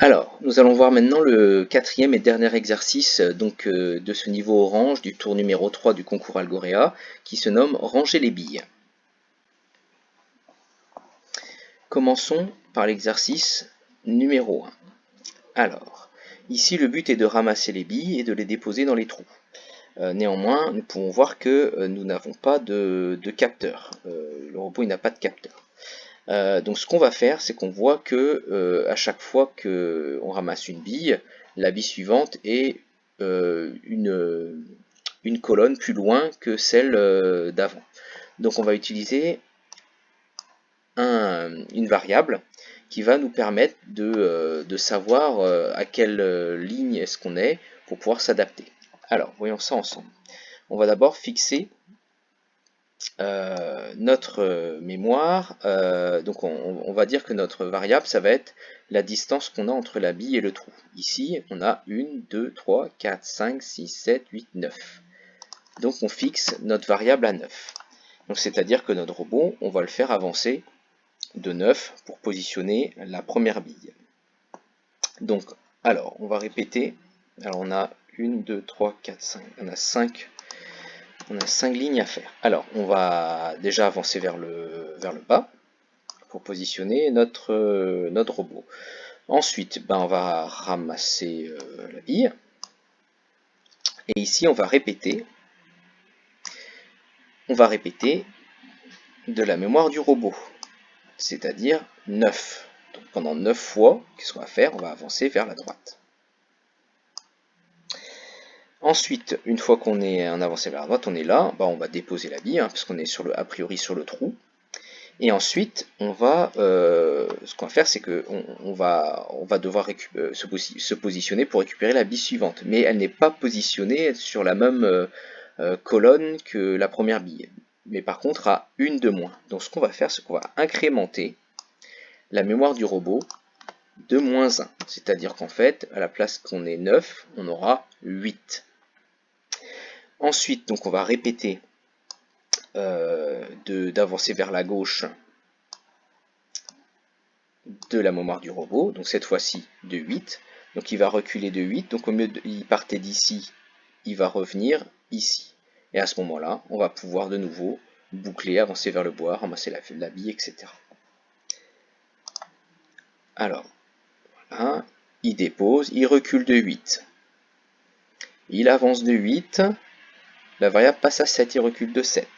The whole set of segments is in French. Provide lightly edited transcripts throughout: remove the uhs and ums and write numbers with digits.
Alors, nous allons voir maintenant le quatrième et dernier exercice de ce niveau orange du tour numéro 3 du concours Algorea, qui se nomme Ranger les billes. Commençons par l'exercice numéro 1. Alors, ici le but est de ramasser les billes et de les déposer dans les trous. Néanmoins, nous pouvons voir que nous n'avons pas de capteur. Le robot n'a pas de capteur. Donc ce qu'on va faire, c'est qu'on voit que à chaque fois qu'on ramasse une bille, la bille suivante est une colonne plus loin que celle d'avant. Donc on va utiliser une variable qui va nous permettre de savoir à quelle ligne est-ce qu'on est pour pouvoir s'adapter. Alors, voyons ça ensemble. On va d'abord fixer notre mémoire, donc on va dire que notre variable, ça va être la distance qu'on a entre la bille et le trou. Ici, on a 1, 2, 3, 4, 5, 6, 7, 8, 9. Donc on fixe notre variable à 9. Donc c'est-à-dire que notre robot, on va le faire avancer de 9 pour positionner la première bille. Donc, alors, on va répéter. Alors on a 1, 2, 3, 4, 5. On a 5 lignes à faire. Alors, on va déjà avancer vers le bas pour positionner notre robot. Ensuite, on va ramasser la bille. Et ici, on va répéter de la mémoire du robot, c'est-à-dire 9. Donc, pendant 9 fois, qu'est-ce qu'on va faire? On va avancer vers la droite. Ensuite, une fois qu'on est en avancé vers la droite, on est là, on va déposer la bille, parce qu'on est a priori sur le trou. Et ensuite, ce qu'on va faire, c'est qu'on va devoir se positionner pour récupérer la bille suivante. Mais elle n'est pas positionnée sur la même colonne que la première bille. Mais par contre, à une de moins. Donc ce qu'on va faire, c'est qu'on va incrémenter la mémoire du robot de moins 1. C'est-à-dire qu'en fait, à la place qu'on ait 9, on aura 8. Ensuite, donc on va répéter d'avancer vers la gauche de la mémoire du robot, donc cette fois-ci de 8. Donc il va reculer de 8, donc au mieux il partait d'ici, il va revenir ici. Et à ce moment-là, on va pouvoir de nouveau boucler, avancer vers le bois, ramasser la bille, etc. Alors, voilà, il dépose, il recule de 8. Il avance de 8, la variable passe à 7, il recule de 7.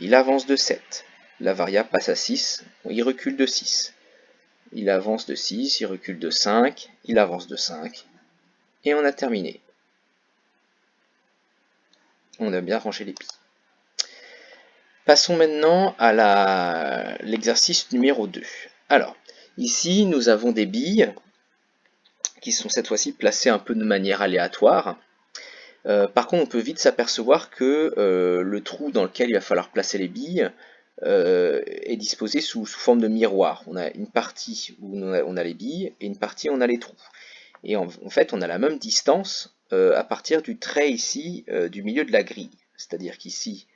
Il avance de 7, la variable passe à 6, il recule de 6. Il avance de 6, il recule de 5, il avance de 5, et on a terminé. On a bien rangé les billes. Passons maintenant à l'exercice numéro 2. Alors, ici, nous avons des billes qui sont cette fois-ci placées un peu de manière aléatoire. Par contre, on peut vite s'apercevoir que le trou dans lequel il va falloir placer les billes est disposé sous forme de miroir. On a une partie où on a les billes et une partie où on a les trous. Et en fait, on a la même distance à partir du trait ici du milieu de la grille. C'est-à-dire qu'ici,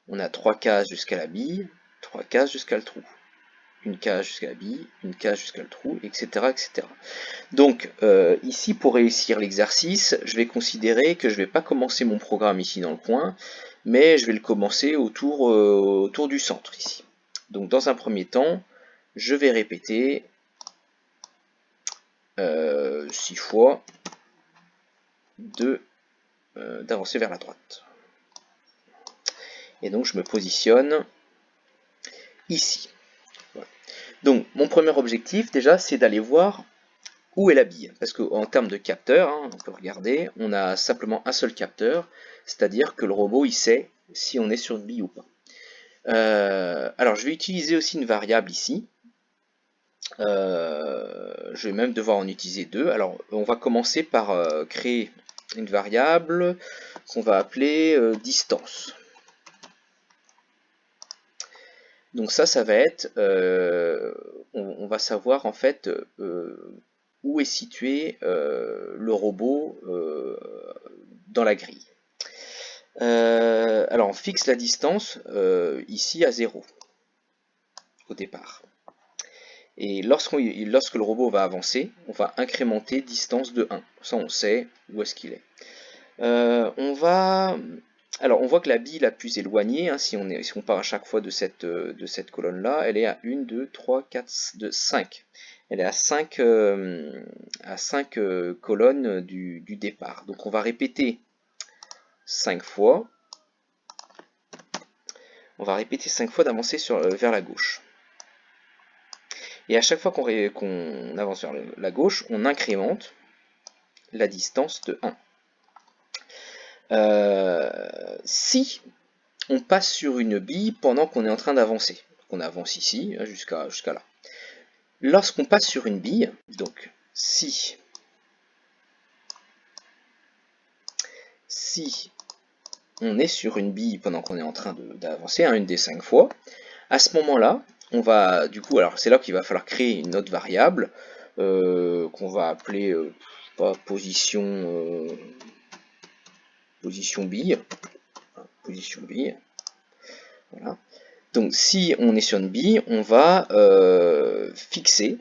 on a 3 cases jusqu'à la bille, 3 cases jusqu'à le trou. Une case jusqu'à la bille, une case jusqu'à le trou, etc. etc. Donc ici, pour réussir l'exercice, je vais considérer que je ne vais pas commencer mon programme ici dans le coin, mais je vais le commencer autour du centre ici. Donc dans un premier temps, je vais répéter 6 fois d'avancer vers la droite. Et donc je me positionne ici. Voilà. Donc mon premier objectif déjà, c'est d'aller voir où est la bille. Parce qu'en termes de capteur, on peut regarder, on a simplement un seul capteur, c'est-à-dire que le robot il sait si on est sur une bille ou pas. Alors je vais utiliser aussi une variable ici. Je vais même devoir en utiliser deux. Alors on va commencer par créer une variable qu'on va appeler distance. Donc ça va être, on va savoir en fait où est situé le robot dans la grille. Alors on fixe la distance ici à 0 au départ. Et lorsque le robot va avancer, on va incrémenter distance de 1. Ça, on sait où est-ce qu'il est. Alors, on voit que la bille la plus éloignée, hein, si on part à chaque fois de cette colonne-là, elle est à 1, 2, 3, 4, 5. Elle est à 5 colonnes du départ. Donc, on va répéter 5 fois. On va répéter 5 fois d'avancer vers la gauche. Et à chaque fois qu'on avance vers la gauche, on incrémente la distance de 1. Si on passe sur une bille pendant qu'on est en train d'avancer, on avance ici jusqu'à là. Lorsqu'on passe sur une bille, donc si on est sur une bille pendant qu'on est en train d'avancer, une des 5 fois, à ce moment-là, on va du coup, alors c'est là qu'il va falloir créer une autre variable qu'on va appeler position bille. Position bille. Voilà. Donc si on est sur une bille, on va fixer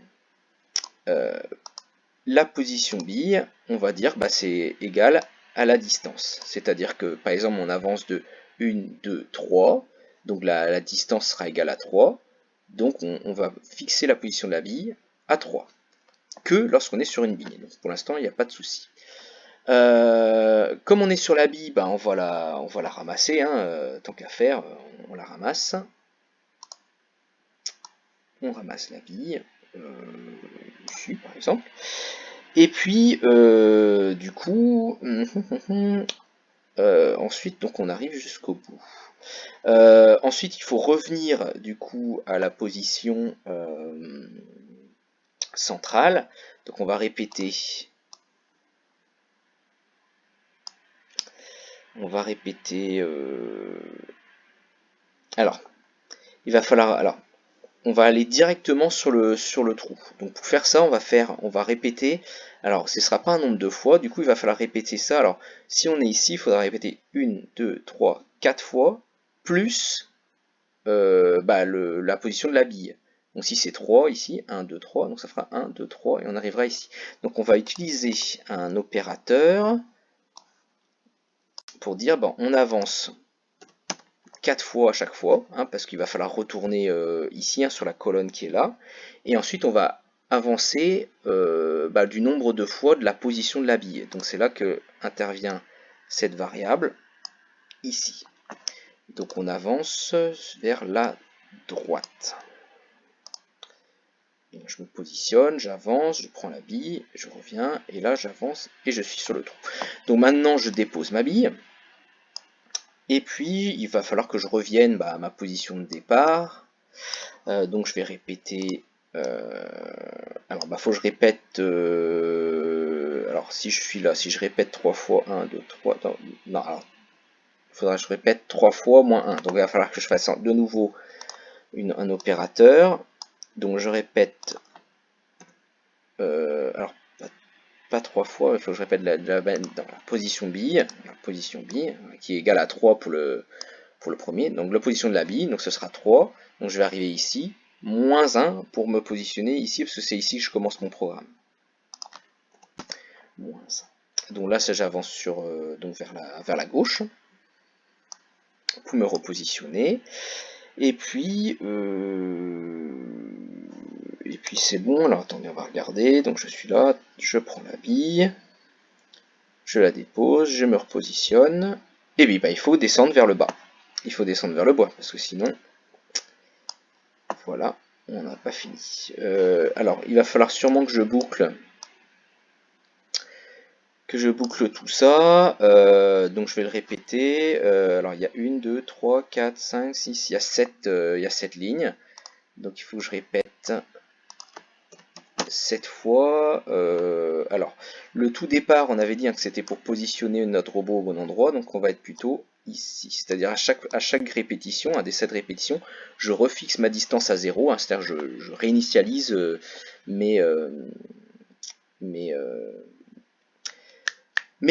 la position bille, on va dire c'est égal à la distance. C'est-à-dire que par exemple on avance de 1, 2, 3, donc la distance sera égale à 3, donc on va fixer la position de la bille à 3, que lorsqu'on est sur une bille. Donc pour l'instant il n'y a pas de souci. Comme on est sur la bille, on va la ramasser, tant qu'à faire, on la ramasse. On ramasse la bille, ici par exemple. Et puis, du coup, ensuite, donc on arrive jusqu'au bout. Ensuite, il faut revenir du coup à la position centrale. Donc on va répéter. Alors, il va falloir. Alors, on va aller directement sur le trou. Donc pour faire ça, on va répéter. Alors ce ne sera pas un nombre de fois, du coup il va falloir répéter ça. Alors si on est ici, il faudra répéter 1, 2, 3, 4 fois, plus la position de la bille. Donc si c'est 3 ici, 1, 2, 3, donc ça fera 1, 2, 3 et on arrivera ici. Donc on va utiliser un opérateur pour dire on avance 4 fois à chaque fois, parce qu'il va falloir retourner ici sur la colonne qui est là, et ensuite on va avancer du nombre de fois de la position de la bille. Donc c'est là que intervient cette variable ici. Donc on avance vers la droite. Donc je me positionne, j'avance, je prends la bille, je reviens, et là j'avance et je suis sur le trou. Donc maintenant je dépose ma bille. Et puis, il va falloir que je revienne à ma position de départ. Donc, je vais répéter. Alors, faut que je répète. Alors, si je suis là, si je répète 3 fois 1, 2, 3. Non, alors, il faudra que je répète 3 fois moins 1. Donc, il va falloir que je fasse de nouveau un opérateur. Donc, je répète. Alors, pas 3 fois, il faut que je répète la position bille. La position bille, qui est égale à 3 pour le premier, donc la position de la bille, donc ce sera 3, donc je vais arriver ici, moins 1 pour me positionner ici, parce que c'est ici que je commence mon programme. Moins 1. Donc là, ça j'avance donc vers la gauche, pour me repositionner, et puis c'est bon, alors attendez, on va regarder, donc je suis là, je prends la bille, je la dépose, je me repositionne, et puis il faut descendre vers le bas. Il faut descendre vers le bas, parce que sinon, voilà, on n'a pas fini. Alors, il va falloir sûrement que je boucle tout ça. Donc, je vais le répéter. Alors, il y a 1, 2, 3, 4, 5, 6, il y a 7 lignes. Donc, il faut que je répète 7 fois. Alors, le tout départ, on avait dit que c'était pour positionner notre robot au bon endroit. Donc, on va être plutôt ici, c'est-à-dire à chaque répétition, des 7 répétitions, je refixe ma distance à 0, c'est-à-dire je réinitialise mes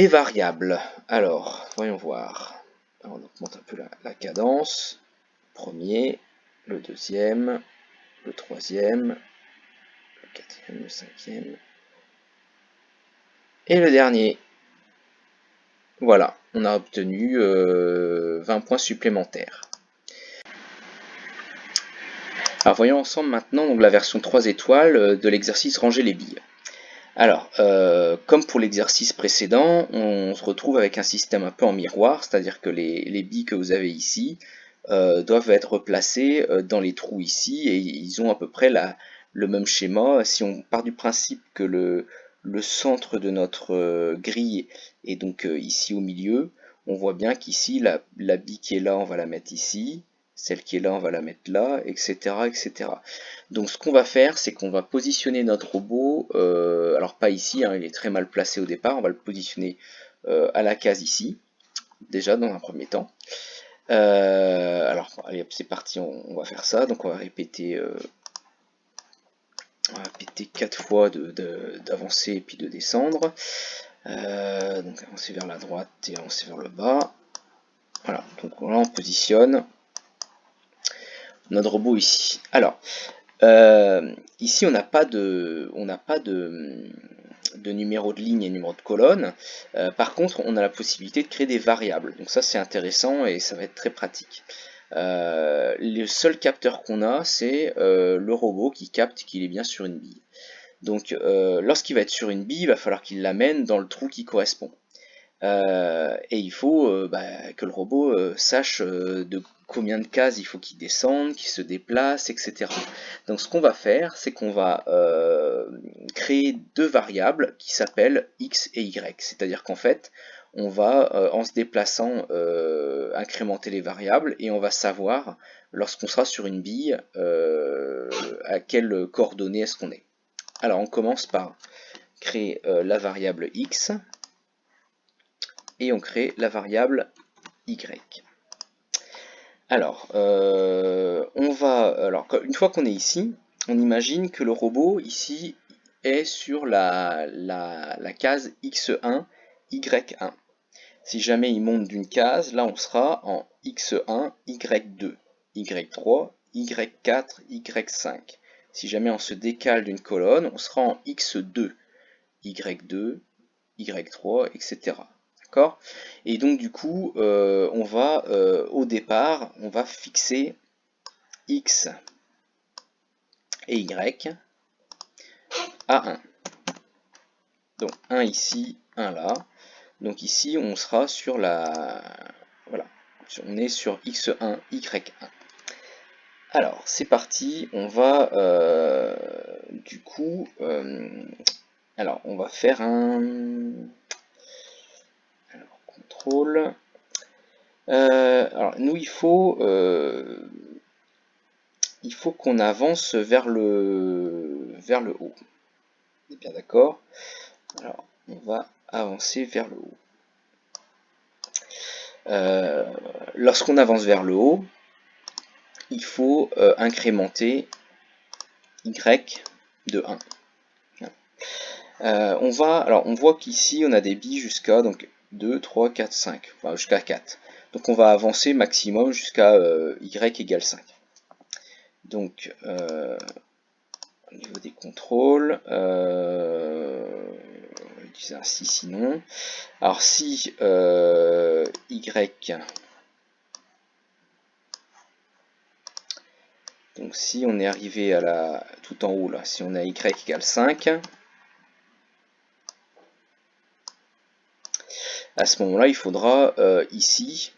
variables. Alors, voyons voir. Alors, on augmente un peu la cadence. Premier, le deuxième, le troisième, quatrième, le cinquième. Et le dernier. Voilà, on a obtenu 20 points supplémentaires. Alors voyons ensemble maintenant donc, la version 3 étoiles de l'exercice ranger les billes. Alors, comme pour l'exercice précédent, on se retrouve avec un système un peu en miroir, c'est-à-dire que les billes que vous avez ici doivent être placées dans les trous ici, et ils ont à peu près le même schéma. Si on part du principe que le centre de notre grille est donc ici au milieu, on voit bien qu'ici, la bille qui est là, on va la mettre ici, celle qui est là, on va la mettre là, etc. etc. Donc ce qu'on va faire, c'est qu'on va positionner notre robot, alors pas ici, hein, il est très mal placé au départ, on va le positionner à la case ici, déjà dans un premier temps. Alors allez, c'est parti, on va faire ça, donc on va répéter 4 fois d'avancer et puis de descendre. Donc avancer vers la droite et avancer vers le bas. Voilà, donc là on positionne notre robot ici. Alors, ici on n'a pas de numéro de ligne et numéro de colonne. Par contre, on a la possibilité de créer des variables. Donc ça c'est intéressant et ça va être très pratique. Le seul capteur qu'on a, c'est le robot qui capte qu'il est bien sur une bille. Donc lorsqu'il va être sur une bille, il va falloir qu'il l'amène dans le trou qui correspond. Et il faut que le robot sache de combien de cases il faut qu'il descende, qu'il se déplace, etc. Donc ce qu'on va faire, c'est qu'on va créer deux variables qui s'appellent x et y. C'est-à-dire qu'en fait, on va, en se déplaçant, incrémenter les variables et on va savoir, lorsqu'on sera sur une bille, à quelle coordonnée est-ce qu'on est. Alors on commence par créer la variable x et on crée la variable y. Alors, une fois qu'on est ici, on imagine que le robot ici est sur la case x1, y1. Si jamais il monte d'une case, là on sera en x1, y2, y3, y4, y5. Si jamais on se décale d'une colonne, on sera en x2, y2, y3, etc. D'accord ? Et donc du coup, on va au départ, on va fixer x et y à 1. Donc 1 ici, 1 là. Donc ici, on sera sur la... Voilà, on est sur x1, y1. Alors, c'est parti, on va du coup... alors, on va faire un... Alors, contrôle... alors, nous, il faut qu'on avance vers le haut. On est bien d'accord? Alors, on va avancer vers le haut. Lorsqu'on avance vers le haut, il faut incrémenter y de 1. On voit qu'ici, on a des billes jusqu'à 2, 3, 4, 5, enfin jusqu'à 4. Donc on va avancer maximum jusqu'à y égale 5. Donc, au niveau des contrôles, on va utiliser ainsi sinon. Alors si y, donc si on est arrivé à tout en haut là, si on a y égale 5, à ce moment-là, il faudra ici,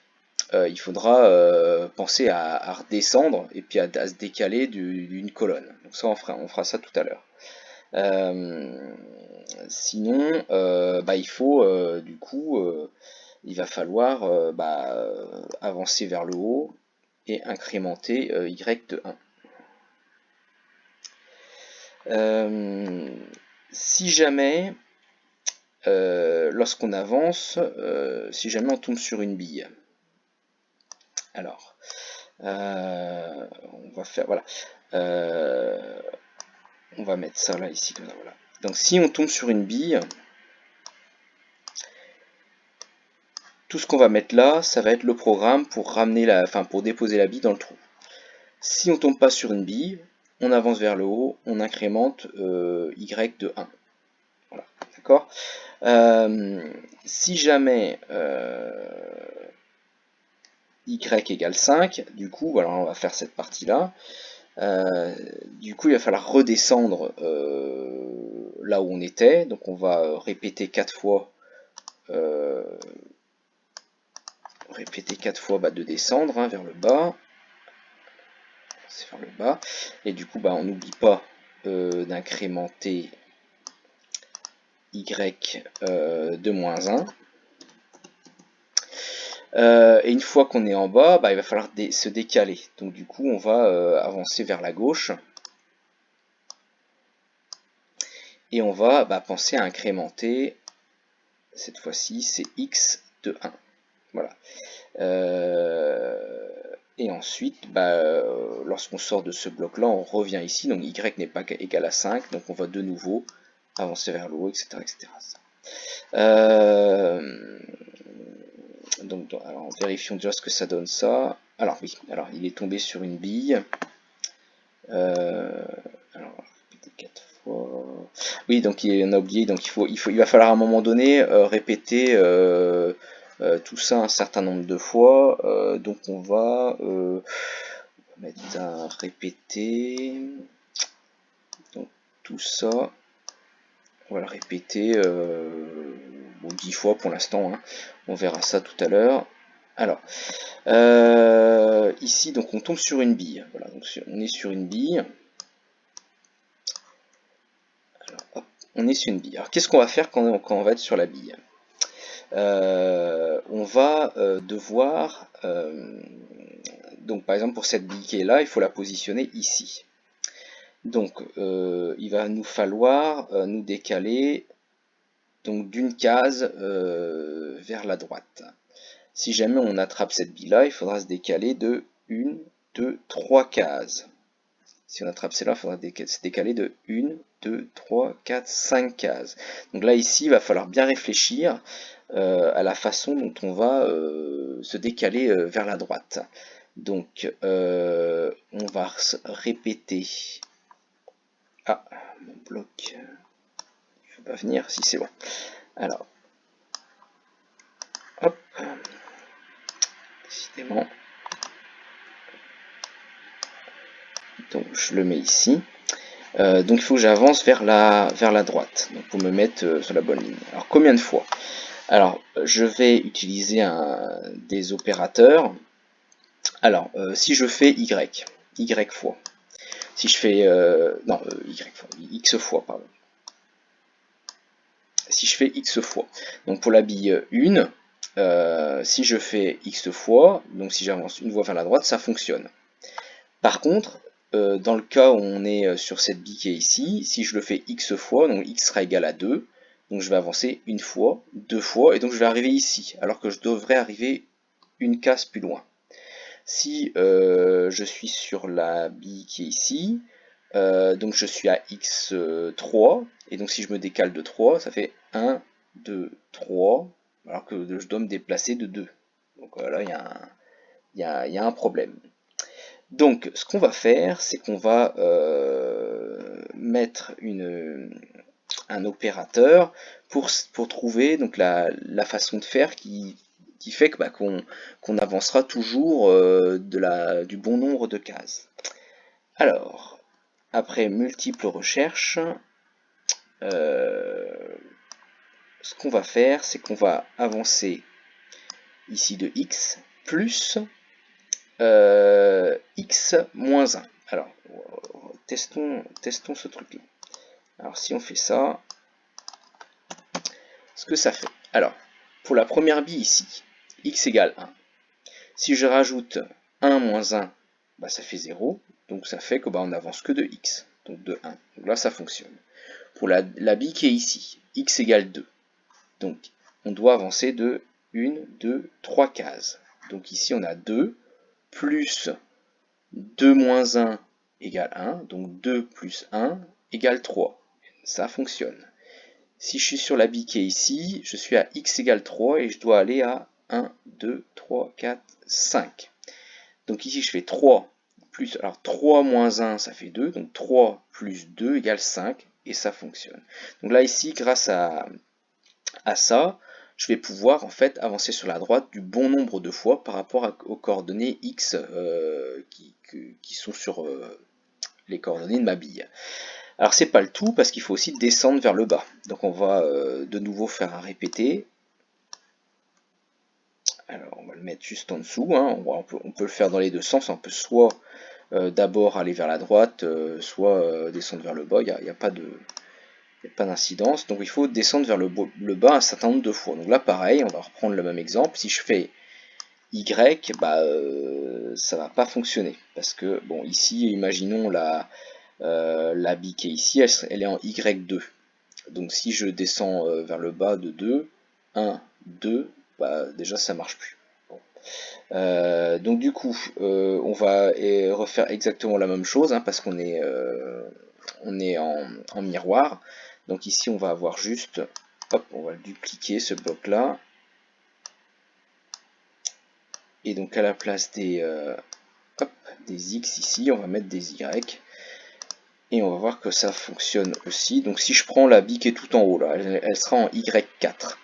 il faudra penser à redescendre et puis à se décaler d'une colonne. Donc ça, on fera ça tout à l'heure. Sinon, il faut du coup, il va falloir avancer vers le haut et incrémenter y de 1. Si jamais, lorsqu'on avance, si jamais on tombe sur une bille, alors, on va faire, voilà, on va mettre ça là, ici, comme ça, voilà. Donc si on tombe sur une bille, tout ce qu'on va mettre là, ça va être le programme pour ramener pour déposer la bille dans le trou. Si on tombe pas sur une bille, on avance vers le haut, on incrémente y de 1. Voilà, d'accord. Si jamais y égale 5, du coup, alors on va faire cette partie-là. Du coup, il va falloir redescendre là où on était. Donc on va répéter 4 fois de descendre vers le bas. C'est vers le bas. Et du coup, on n'oublie pas d'incrémenter y de moins 1. Et une fois qu'on est en bas, il va falloir se décaler. Donc du coup, on va avancer vers la gauche. Et on va penser à incrémenter, cette fois-ci, c'est x de 1. Voilà. Et ensuite, lorsqu'on sort de ce bloc-là, on revient ici. Donc y n'est pas égal à 5. Donc on va de nouveau avancer vers le haut, etc. etc. Donc, alors, vérifions déjà ce que ça donne ça. Alors oui, alors il est tombé sur une bille. Alors, répéter 4 fois. Oui, donc on a oublié. Donc il va falloir à un moment donné répéter tout ça un certain nombre de fois. Donc on va mettre un répéter. Donc tout ça, on va le répéter 10 fois pour l'instant. On verra ça tout à l'heure. Alors, ici, donc on tombe sur une bille. Voilà, donc on est sur une bille. Alors, hop, on est sur une bille. Alors, qu'est-ce qu'on va faire quand on va être sur la bille? On va devoir, donc par exemple pour cette bille qui est là, il faut la positionner ici. Donc, il va nous falloir nous décaler donc d'une case vers la droite. Si jamais on attrape cette bille-là, il faudra se décaler de 1, 2, 3 cases. Si on attrape celle-là, il faudra se décaler de 1, 2, 3, 4, 5 cases. Donc là, ici, il va falloir bien réfléchir à la façon dont on va se décaler vers la droite. Donc, on va répéter. Ah, mon bloc. Il ne faut pas venir, si c'est bon. Alors, hop. Décidément. Donc je le mets ici. Donc il faut que j'avance vers la droite, donc pour me mettre sur la bonne ligne. Alors combien de fois? Alors je vais utiliser des opérateurs. Alors si je fais y fois. Si je fais y fois, x fois, pardon. Si je fais x fois. Donc pour la bille 1, si je fais x fois, donc si j'avance une fois vers la droite, ça fonctionne. Par contre, dans le cas où on est sur cette bille qui est ici, si je le fais x fois, donc x sera égal à 2, donc je vais avancer une fois, deux fois, et donc je vais arriver ici, alors que je devrais arriver une case plus loin. Si je suis sur la bille qui est ici, donc je suis à x3, et donc si je me décale de 3, ça fait 1, 2, 3, alors que je dois me déplacer de 2. Donc là, il y a un problème. Donc, ce qu'on va faire, c'est qu'on va mettre un opérateur pour trouver donc la façon de faire qui fait que qu'on avancera toujours du bon nombre de cases. Alors, après multiples recherches, ce qu'on va faire, c'est qu'on va avancer ici de x plus x moins 1. Alors, testons ce truc-là. Alors, si on fait ça, ce que ça fait. Alors, pour la première bille ici, x égale 1. Si je rajoute 1 moins 1, ça fait 0. Donc, ça fait que on n'avance que de x. Donc, de 1. Donc là, ça fonctionne. Pour la bille qui est ici, x égale 2. Donc, on doit avancer de 1, 2, 3 cases. Donc, ici, on a 2 plus 2 moins 1 égale 1, donc 2 plus 1 égale 3. Ça fonctionne. Si je suis sur la bille qui est ici, je suis à x égale 3 et je dois aller à 1, 2, 3, 4, 5. Donc ici je fais 3 plus, alors 3 moins 1 ça fait 2, donc 3 plus 2 égale 5, et ça fonctionne. Donc là ici, grâce à ça, je vais pouvoir en fait avancer sur la droite du bon nombre de fois par rapport aux coordonnées x qui sont sur les coordonnées de ma bille. Alors c'est pas le tout parce qu'il faut aussi descendre vers le bas. Donc on va de nouveau faire un répété. Alors on va le mettre juste en dessous, hein. On peut le faire dans les deux sens, on peut soit d'abord aller vers la droite, soit descendre vers le bas, il n'y a pas d'incidence. Donc il faut descendre vers le bas un certain nombre de fois. Donc là pareil, on va reprendre le même exemple. Si je fais Y, ça va pas fonctionner. Parce que, bon, ici, imaginons la bille qui est ici, elle est en Y2. Donc si je descends vers le bas de 2, 1, 2, déjà ça marche plus. Bon. Donc du coup, on va refaire exactement la même chose, hein, parce qu'on est, en miroir. Donc ici on va avoir juste, hop, on va dupliquer ce bloc là. Et donc à la place des X ici, on va mettre des Y. Et on va voir que ça fonctionne aussi. Donc si je prends la bille qui est tout en haut, là, elle sera en Y4.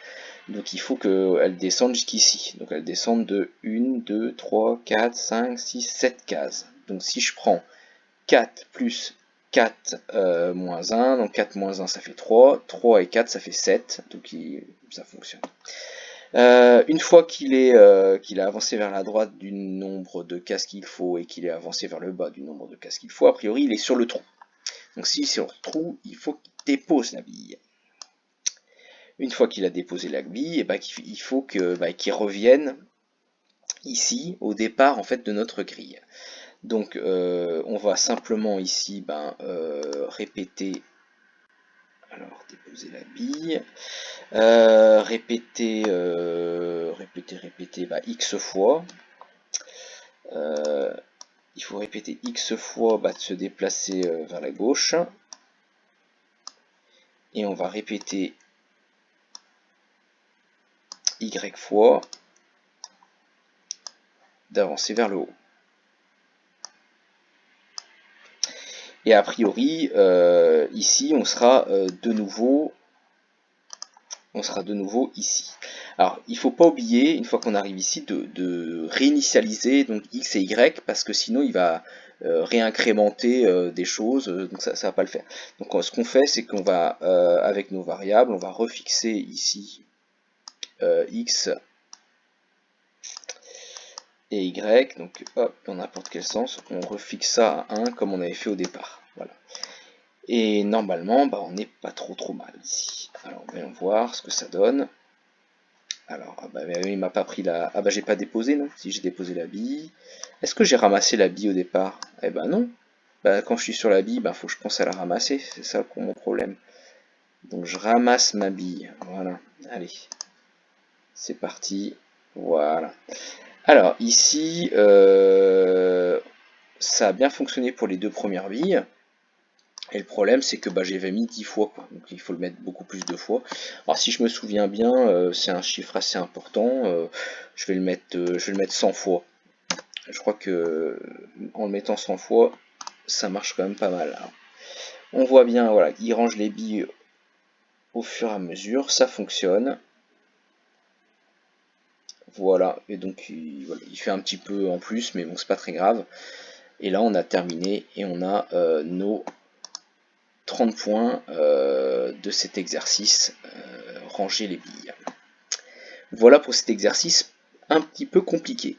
Donc il faut qu'elle descende jusqu'ici. Donc elle descende de 1, 2, 3, 4, 5, 6, 7 cases. Donc si je prends 4 plus 4 moins 1, donc 4 moins 1 ça fait 3, 3 et 4 ça fait 7, donc ça fonctionne. Une fois qu'il a avancé vers la droite du nombre de cases qu'il faut et qu'il est avancé vers le bas du nombre de cases qu'il faut, a priori il est sur le trou. Donc s'il est sur le trou, il faut qu'il dépose la bille. Une fois qu'il a déposé la bille, il faut qu'il revienne ici au départ en fait de notre grille. Donc on va simplement ici répéter, alors déposer la bille, répéter x fois. Il faut répéter x fois de se déplacer vers la gauche. Et on va répéter y fois d'avancer vers le haut. Et a priori, ici, on sera de nouveau ici. Alors, il ne faut pas oublier, une fois qu'on arrive ici, de réinitialiser donc x et y, parce que sinon il va réincrémenter des choses, donc ça ne va pas le faire. Donc ce qu'on fait, c'est qu'on va, avec nos variables, on va refixer ici x et y, donc hop, dans n'importe quel sens, on refixe ça à 1 comme on avait fait au départ. Voilà. Et normalement, on n'est pas trop mal ici. Alors, voyons voir ce que ça donne. Alors, il m'a pas pris la... Ah j'ai pas déposé, non? Si j'ai déposé la bille. Est-ce que j'ai ramassé la bille au départ? Eh ben non. Quand je suis sur la bille, faut que je pense à la ramasser. C'est ça mon problème. Donc je ramasse ma bille. Voilà. Allez. C'est parti. Voilà. Alors, ici, ça a bien fonctionné pour les deux premières billes. Et le problème, c'est que j'avais mis 10 fois, quoi. Donc il faut le mettre beaucoup plus de fois. Alors si je me souviens bien, c'est un chiffre assez important. Je vais le mettre 100 fois. Je crois que en le mettant 100 fois, ça marche quand même pas mal. Alors, on voit bien, voilà, il range les billes au fur et à mesure, ça fonctionne. Voilà, et donc il fait un petit peu en plus, mais bon, c'est pas très grave. Et là, on a terminé et on a nos 30 points de cet exercice, ranger les billes. Voilà pour cet exercice un petit peu compliqué.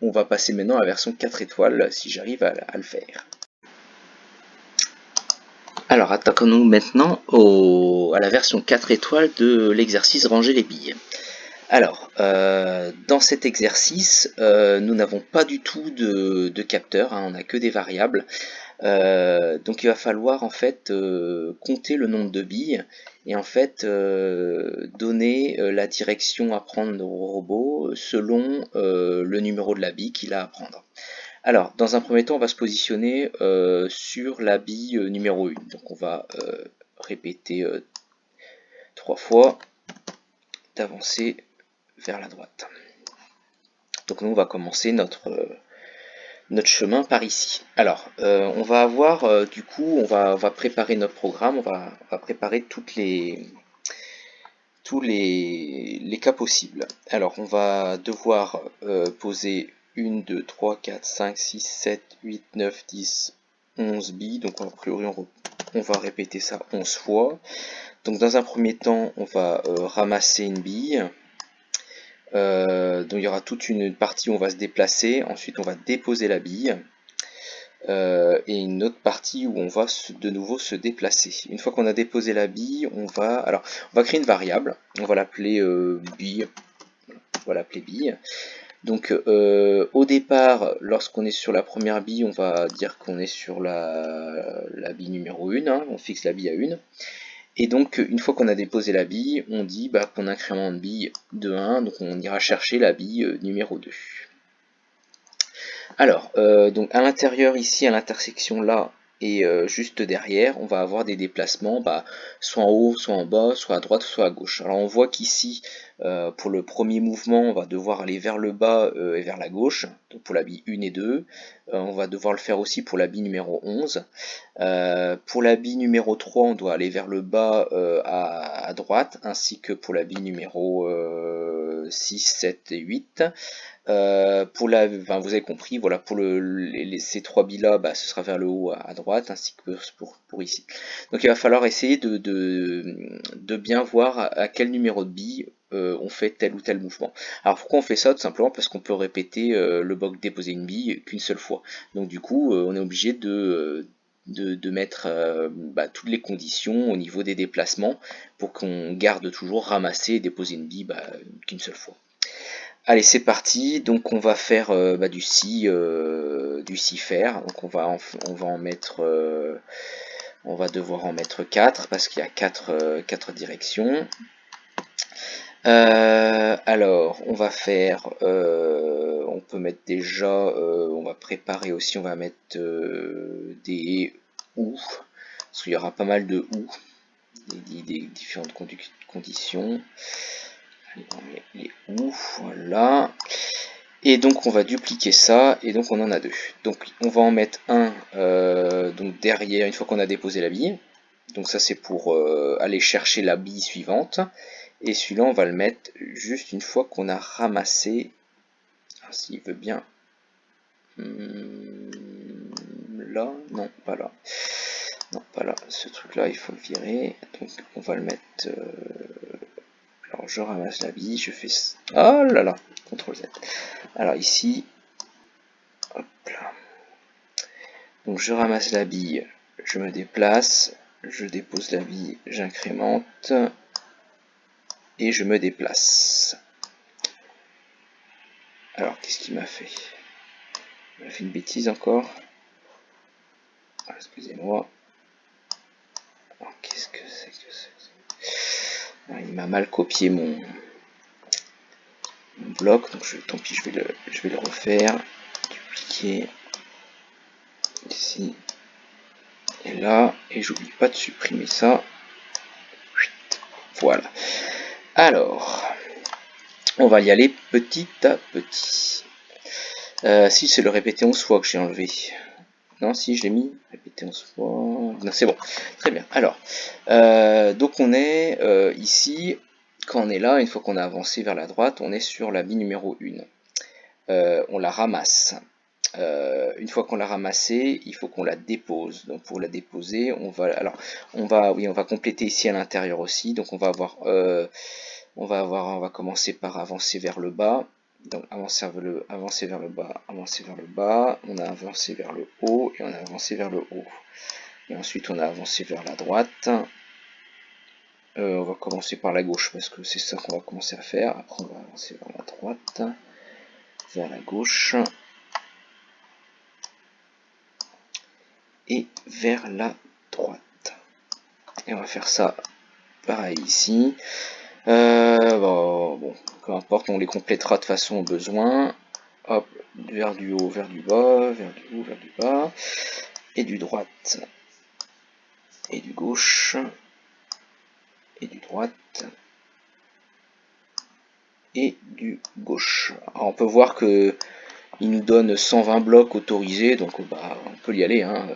On va passer maintenant à la version 4 étoiles si j'arrive à le faire. Alors attaquons-nous maintenant à la version 4 étoiles de l'exercice ranger les billes. Alors, dans cet exercice, nous n'avons pas du tout de capteur, hein, on n'a que des variables. Donc il va falloir en fait compter le nombre de billes et en fait donner la direction à prendre au robot selon le numéro de la bille qu'il a à prendre. Alors, dans un premier temps, on va se positionner sur la bille numéro 1. Donc on va répéter 3 fois d'avancer vers la droite. Donc nous on va commencer notre notre chemin par ici. Alors, on va avoir, du coup, on va préparer notre programme, on va préparer tous les cas possibles. Alors, on va devoir poser 1, 2, 3, 4, 5, 6, 7, 8, 9, 10, 11 billes. Donc, a priori, on va répéter ça 11 fois. Donc, dans un premier temps, on va ramasser une bille. Donc, il y aura toute une partie où on va se déplacer. Ensuite, on va déposer la bille. Et une autre partie où on va de nouveau se déplacer. Une fois qu'on a déposé la bille, on va créer une variable, on va l'appeler bille, on va l'appeler bille. Donc au départ, lorsqu'on est sur la première bille, on va dire qu'on est sur la bille numéro 1, hein, on fixe la bille à 1. Et donc une fois qu'on a déposé la bille, on dit qu'on incrémente bille de 1, donc on ira chercher la bille numéro 2. Alors, donc à l'intérieur ici, à l'intersection là, et juste derrière, on va avoir des déplacements, soit en haut, soit en bas, soit à droite, soit à gauche. Alors on voit qu'ici, pour le premier mouvement, on va devoir aller vers le bas et vers la gauche, donc pour la bille 1 et 2. On va devoir le faire aussi pour la bille numéro 11. Pour la bille numéro 3, on doit aller vers le bas à droite, ainsi que pour la bille numéro 6, 7 et 8. Vous avez compris, voilà, pour ces trois billes là, ce sera vers le haut à droite, ainsi que pour ici. Donc il va falloir essayer de bien voir à quel numéro de bille on fait tel ou tel mouvement. Alors pourquoi on fait ça? Tout simplement parce qu'on peut répéter le bloc déposer une bille qu'une seule fois. Donc du coup, on est obligé de mettre toutes les conditions au niveau des déplacements pour qu'on garde toujours ramasser et déposer une bille qu'une seule fois. Allez, c'est parti. Donc on va faire du si faire. Donc on va en mettre on va devoir en mettre 4 parce qu'il y a 4 directions. Alors on va faire on peut mettre déjà on va préparer aussi, on va mettre des ou parce qu'il y aura pas mal de ou, des différentes conditions. Allez, on met les ou, voilà. Et donc on va dupliquer ça, et donc on en a deux. Donc on va en mettre un donc derrière, une fois qu'on a déposé la bille. Donc ça c'est pour aller chercher la bille suivante. Et celui-là on va le mettre juste une fois qu'on a ramassé. S'il veut bien. Là, non, pas là. Non, pas là. Ce truc-là, il faut le virer. Donc on va le mettre. Alors je ramasse la bille, je fais. Oh là là, CTRL Z. Alors ici, hop là. Donc je ramasse la bille, je me déplace, je dépose la bille, j'incrémente et je me déplace. Alors qu'est-ce qu'il m'a fait? Il m'a fait une bêtise encore. Ah, excusez-moi. Qu'est-ce que c'est que ça? Il m'a mal copié mon bloc, donc tant pis, je vais le refaire. Dupliquer ici et là, et j'oublie pas de supprimer ça. Voilà. Alors, on va y aller petit à petit. Si c'est le répéter 11 fois que j'ai enlevé. Non, si je l'ai mis, répéter 11 fois. Non, c'est bon. Très bien. Alors, donc on est ici, quand on est là, une fois qu'on a avancé vers la droite, on est sur la bille numéro 1. On la ramasse. Une fois qu'on l'a ramassée, il faut qu'on la dépose. Donc pour la déposer, on va compléter ici à l'intérieur aussi. Donc on va commencer par avancer vers le bas. Donc avancer vers le bas, avancer vers le bas, on a avancé vers le haut et on a avancé vers le haut. Et ensuite on a avancé vers la droite. On va commencer par la gauche parce que c'est ça qu'on va commencer à faire. Après on va avancer vers la droite, vers la gauche et vers la droite. Et on va faire ça pareil ici. Bon, peu importe, on les complétera de façon au besoin. Hop, vers du haut, vers du bas, vers du haut, vers du bas, et du droite, et du gauche, et du droite, et du gauche. Alors on peut voir que Il nous donne 120 blocs autorisés, donc bah, on peut y aller, hein.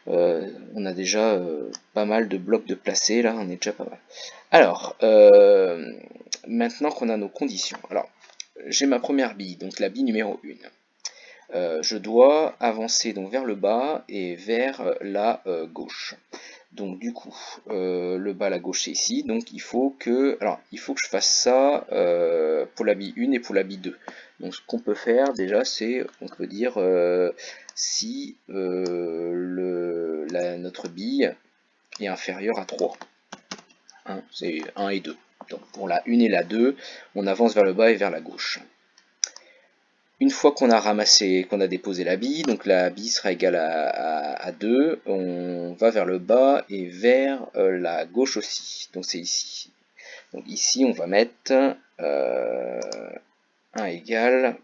On a déjà pas mal de blocs de placés, là, on est déjà pas mal. Alors, maintenant qu'on a nos conditions, alors j'ai ma première bille, donc la bille numéro 1. Je dois avancer donc vers le bas et vers la gauche. Donc du coup, le bas, la gauche c'est ici, donc il faut que je fasse ça pour la bille 1 et pour la bille 2. Donc ce qu'on peut faire déjà, c'est, on peut dire si notre bille est inférieure à 3. Hein, c'est 1 et 2. Donc pour la 1 et la 2, on avance vers le bas et vers la gauche. Une fois qu'on a ramassé, qu'on a déposé la bille, donc la bille sera égale à 2, on va vers le bas et vers la gauche aussi. Donc c'est ici. Donc ici, on va mettre 1 égale.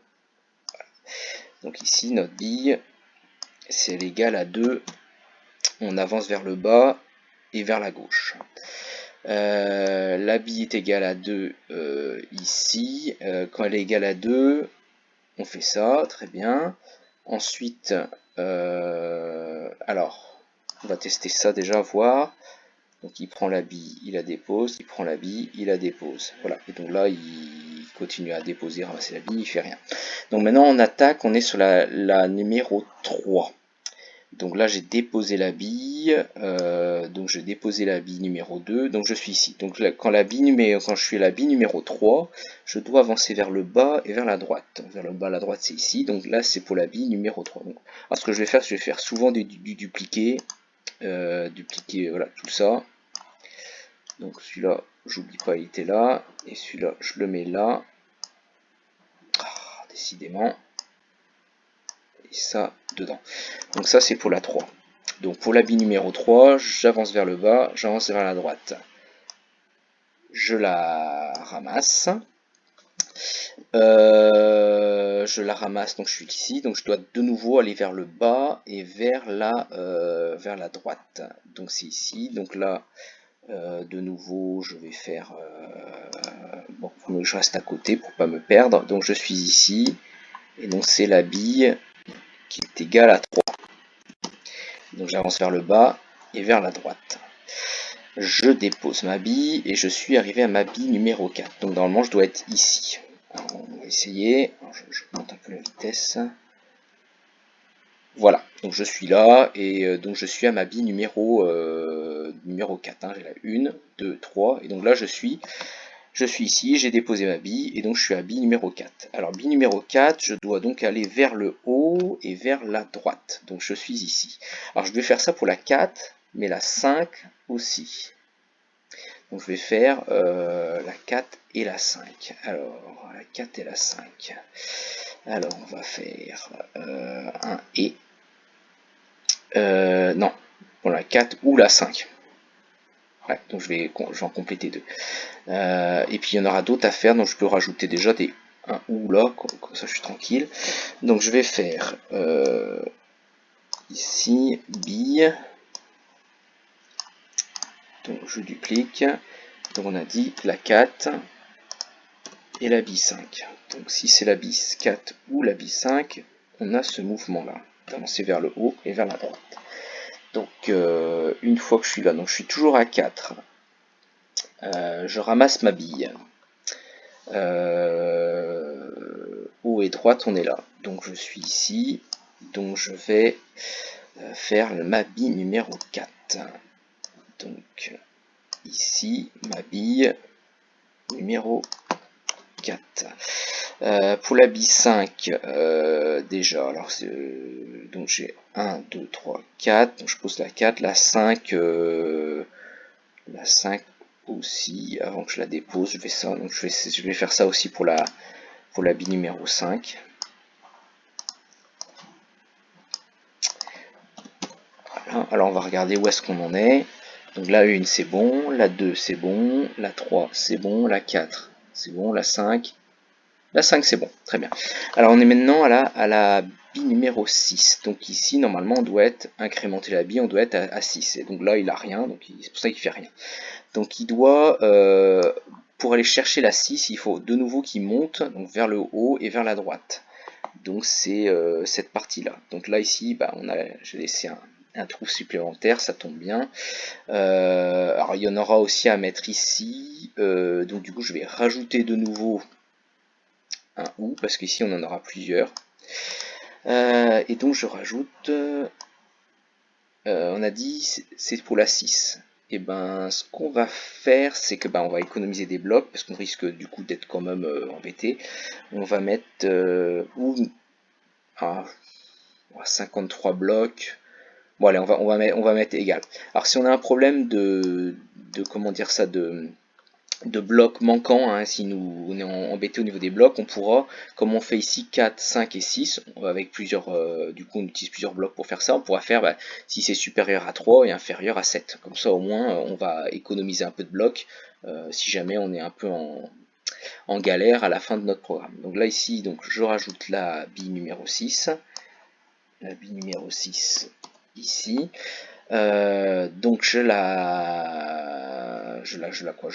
Donc ici, notre bille, c'est l'égal à 2. On avance vers le bas et vers la gauche. La bille est égale à 2 ici. Quand elle est égale à 2, on fait ça, très bien. Ensuite, alors, on va tester ça déjà, voir. Donc il prend la bille, il la dépose, il prend la bille, il la dépose. Voilà, et donc là, il continue à déposer, ramasser la bille, il fait rien. Donc maintenant, on attaque, on est sur la numéro 3. Donc là j'ai déposé la bille, donc je déposé la bille numéro 2, donc je suis ici. Donc là, quand je suis à la bille numéro 3, je dois avancer vers le bas et vers la droite. Donc, vers le bas, la droite c'est ici, donc là c'est pour la bille numéro 3. Donc, alors ce que je vais faire souvent du dupliqué, voilà tout ça. Donc celui-là, j'oublie pas, il était là, et celui-là je le mets là. Ah, décidément. Et ça dedans. Donc ça c'est pour la 3. Donc pour la bille numéro 3, j'avance vers le bas, j'avance vers la droite. Je la ramasse. Je la ramasse, donc je suis ici, donc je dois de nouveau aller vers le bas et vers la droite. Donc c'est ici, donc là, de nouveau, je vais faire... bon, il faut que je reste à côté pour pas me perdre. Donc je suis ici, et donc c'est la bille qui est égale à 3. Donc j'avance vers le bas et vers la droite. Je dépose ma bille et je suis arrivé à ma bille numéro 4. Donc normalement je dois être ici. Alors, on va essayer. Alors, je monte un peu la vitesse. Voilà, donc je suis là et donc je suis à ma bille numéro 4. Hein. J'ai la 1, 2, 3 et donc là je suis ici, j'ai déposé ma bille et donc je suis à bille numéro 4. Alors bille numéro 4, je dois donc aller vers le haut et vers la droite. Donc je suis ici. Alors je vais faire ça pour la 4, mais la 5 aussi. Donc je vais faire la 4 et la 5. Alors la 4 et la 5. Alors on va faire 1 et... non, pour la 4 ou la 5. Ouais, donc je vais en compléter 2. Et puis il y en aura d'autres à faire, donc je peux rajouter déjà des 1 ou là, comme ça je suis tranquille. Donc je vais faire ici bille. Donc je duplique. Donc on a dit la 4 et la bille 5. Donc si c'est la bille 4 ou la bille 5, on a ce mouvement là, d'avancer vers le haut et vers la droite. Donc une fois que je suis là, donc je suis toujours à 4. Je ramasse ma bille. Haut et droite, on est là. Donc je suis ici. Donc je vais faire ma bille numéro 4. Donc ici, ma bille numéro 4. Pour la bille 5, déjà, alors donc j'ai 1, 2, 3, 4. Donc je pose la 4, la 5, aussi, avant que je la dépose, je vais ça. Donc je vais faire ça aussi pour la bille numéro 5. Voilà. Alors on va regarder où est-ce qu'on en est. Donc la 1 c'est bon, la 2 c'est bon, la 3 c'est bon, la 4 c'est bon, la 5. La 5 c'est bon, très bien. Alors on est maintenant à la bille numéro 6. Donc ici normalement on doit être incrémenté la bille, on doit être à 6. Et donc là il a rien, donc c'est pour ça qu'il fait rien. Donc il doit, pour aller chercher la 6, il faut de nouveau qu'il monte donc vers le haut et vers la droite. Donc c'est cette partie-là. Donc là ici, bah, j'ai laissé un trou supplémentaire, ça tombe bien. Alors il y en aura aussi à mettre ici. Donc du coup je vais rajouter de nouveau un ou, parce qu'ici on en aura plusieurs. Et donc je rajoute, on a dit c'est pour la 6. Et ben ce qu'on va faire, c'est que on va économiser des blocs, parce qu'on risque du coup d'être quand même embêté. On va mettre à 53 blocs. Bon allez, on va mettre égal. Alors si on a un problème de comment dire ça, de blocs manquants, hein, si nous on est embêté au niveau des blocs, on pourra, comme on fait ici 4, 5 et 6, avec plusieurs, du coup on utilise plusieurs blocs pour faire ça, on pourra faire si c'est supérieur à 3 et inférieur à 7. Comme ça au moins on va économiser un peu de blocs si jamais on est un peu en galère à la fin de notre programme. Donc là ici, donc je rajoute la bille numéro 6, la bille numéro 6 ici. Donc je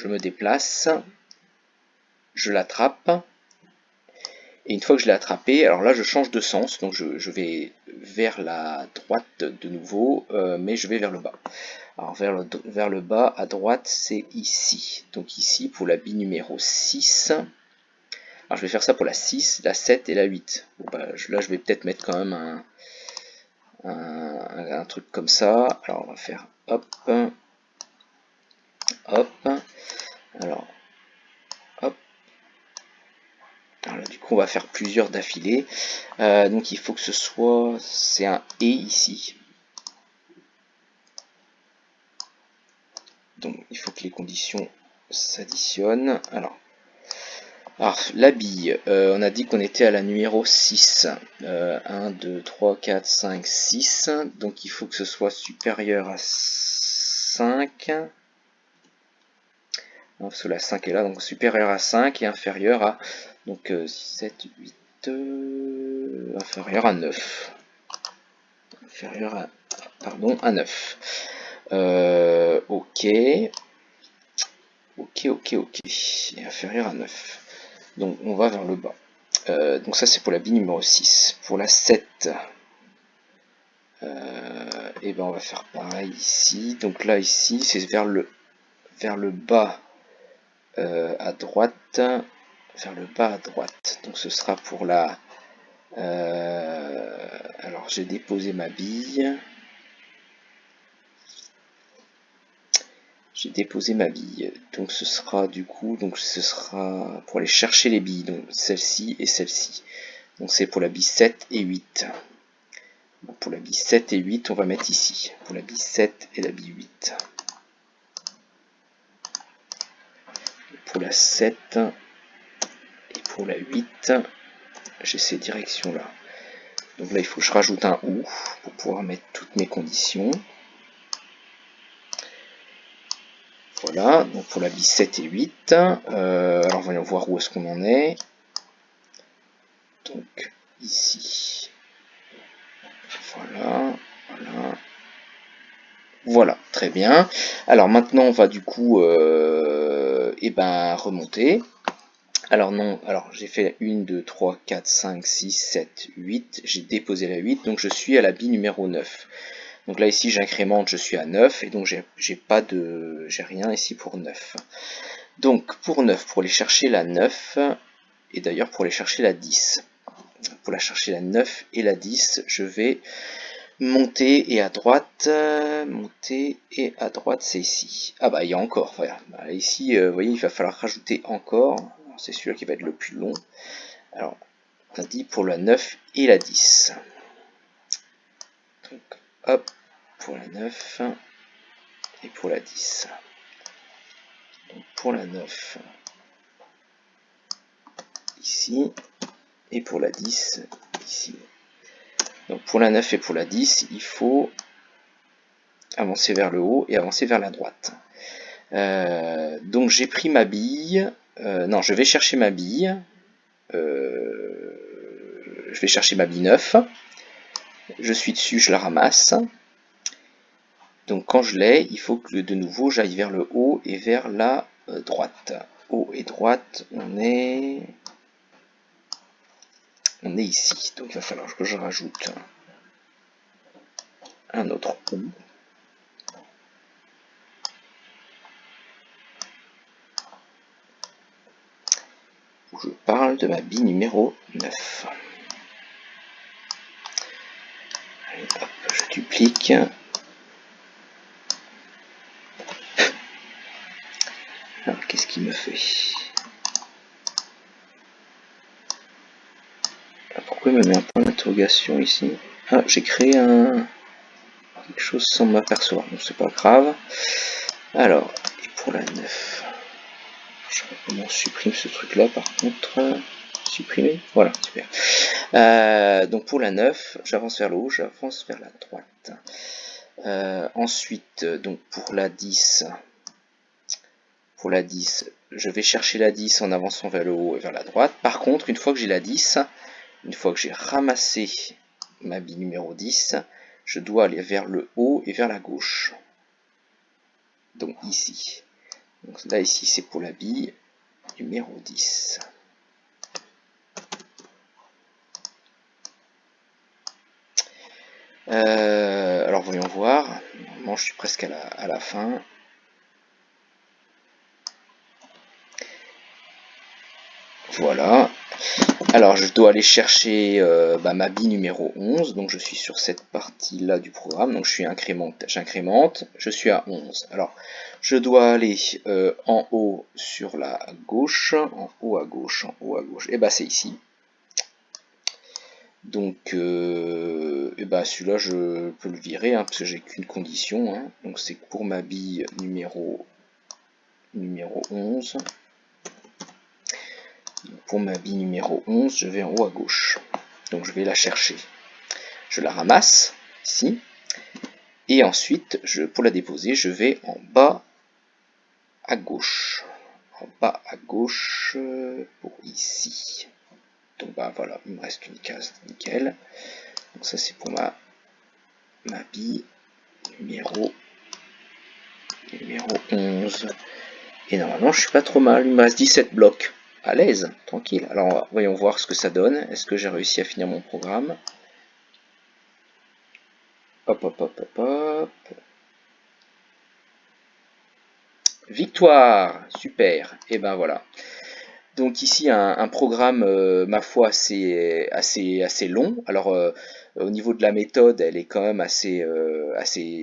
me déplace, je l'attrape, et une fois que je l'ai attrapé, alors là je change de sens, donc je vais vers la droite de nouveau, mais je vais vers le bas. Alors vers le bas, à droite, c'est ici. Donc ici, pour la bille numéro 6, alors je vais faire ça pour la 6, la 7 et la 8. Bon, là je vais peut-être mettre quand même un truc comme ça. Alors on va faire hop, hop, alors hop. Alors là, du coup on va faire plusieurs d'affilée. Donc il faut que c'est un et ici. Donc il faut que les conditions s'additionnent. Alors la bille, on a dit qu'on était à la numéro 6. 1, 2, 3, 4, 5, 6. Donc il faut que ce soit supérieur à 5. Non, parce que la 5 est là, donc supérieur à 5 et inférieur à, donc 7, 8, inférieur à 9. Inférieur à, pardon, à 9. Ok. Ok. Et inférieur à 9. Donc on va vers le bas. Donc ça c'est pour la bille numéro 6. Pour la 7, et ben on va faire pareil ici. Donc là ici c'est vers le bas à droite. Vers le bas à droite. Donc ce sera pour la... alors j'ai déposé ma bille. J'ai déposé ma bille, donc ce sera du coup, donc ce sera pour aller chercher les billes, donc celle-ci et celle-ci. Donc c'est pour la bille 7 et 8. Pour la bille 7 et 8, on va mettre ici, pour la bille 7 et la bille 8. Pour la 7 et pour la 8, j'ai ces directions-là. Donc là, il faut que je rajoute un OU pour pouvoir mettre toutes mes conditions. Voilà, donc pour la bille 7 et 8, alors voyons voir où est-ce qu'on en est. Donc ici, voilà, très bien. Alors maintenant on va du coup remonter. Alors non, alors j'ai fait 1, 2, 3, 4, 5, 6, 7, 8, j'ai déposé la 8, donc je suis à la bille numéro 9. Donc là ici j'incrémente, je suis à 9, et donc j'ai rien ici pour 9. Donc pour 9, pour aller chercher la 9, et d'ailleurs pour aller chercher la 10. Pour la chercher la 9 et la 10, je vais monter, et à droite, c'est ici. Ah bah il y a encore, voilà. Ici, vous voyez, il va falloir rajouter encore. C'est celui-là qui va être le plus long. Alors, on a dit pour la 9 et la 10. Donc, hop, pour la 9 et pour la 10. Donc, pour la 9, ici, et pour la 10, ici. Donc, pour la 9 et pour la 10, il faut avancer vers le haut et avancer vers la droite. Donc, j'ai pris ma bille. Non, je vais chercher ma bille. Je vais chercher ma bille 9. Je suis dessus, je la ramasse. Donc quand je l'ai, il faut que de nouveau j'aille vers le haut et vers la droite. Haut et droite, on est on est ici. Donc il va falloir que je rajoute un autre O. Où je parle de ma bille numéro 9. Allez, hop, je duplique. Alors, qu'est-ce qu'il me fait? Pourquoi il me met un point d'interrogation ici? Ah, j'ai créé quelque chose sans m'apercevoir. Bon, c'est pas grave. Alors, et pour la 9, je sais pas comment on supprime ce truc-là, par contre. Supprimer? Voilà, super. Donc pour la 9, j'avance vers le haut, j'avance vers la droite. Ensuite, donc pour la 10, je vais chercher la 10 en avançant vers le haut et vers la droite. Par contre, une fois que j'ai la 10, une fois que j'ai ramassé ma bille numéro 10, je dois aller vers le haut et vers la gauche. Donc ici. Donc là, ici, c'est pour la bille numéro 10. Alors voyons voir. Normalement, je suis presque à la fin. Voilà. Alors je dois aller chercher ma bille numéro 11, donc je suis sur cette partie-là du programme, donc j'incrémente, je suis à 11. Alors je dois aller en haut sur la gauche, en haut à gauche, en haut à gauche, et bah c'est ici. Donc celui-là je peux le virer, parce que j'ai qu'une condition, donc c'est pour ma bille numéro 11. Pour ma bille numéro 11, je vais en haut à gauche. Donc je vais la chercher. Je la ramasse, ici. Et ensuite, pour la déposer, je vais en bas à gauche. En bas à gauche, pour ici. Donc voilà, il me reste une case, nickel. Donc ça c'est pour ma bille numéro 11. Et normalement, je suis pas trop mal. Il me reste 17 blocs. À l'aise, tranquille. Alors, voyons voir ce que ça donne. Est-ce que j'ai réussi à finir mon programme? Hop, hop, hop, hop, hop. Victoire! Super! Et ben voilà. Donc ici, un programme, ma foi, assez long. Alors, au niveau de la méthode, elle est quand même assez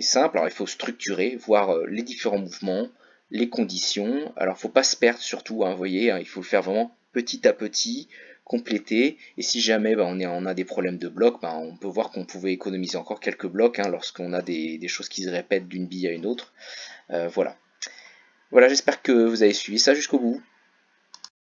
simple. Alors, il faut structurer, voir les différents mouvements, les conditions. Alors, faut pas se perdre surtout, vous voyez, il faut le faire vraiment petit à petit, compléter. Et si jamais on a des problèmes de blocs, on peut voir qu'on pouvait économiser encore quelques blocs lorsqu'on a des choses qui se répètent d'une bille à une autre. Voilà. Voilà, j'espère que vous avez suivi ça jusqu'au bout.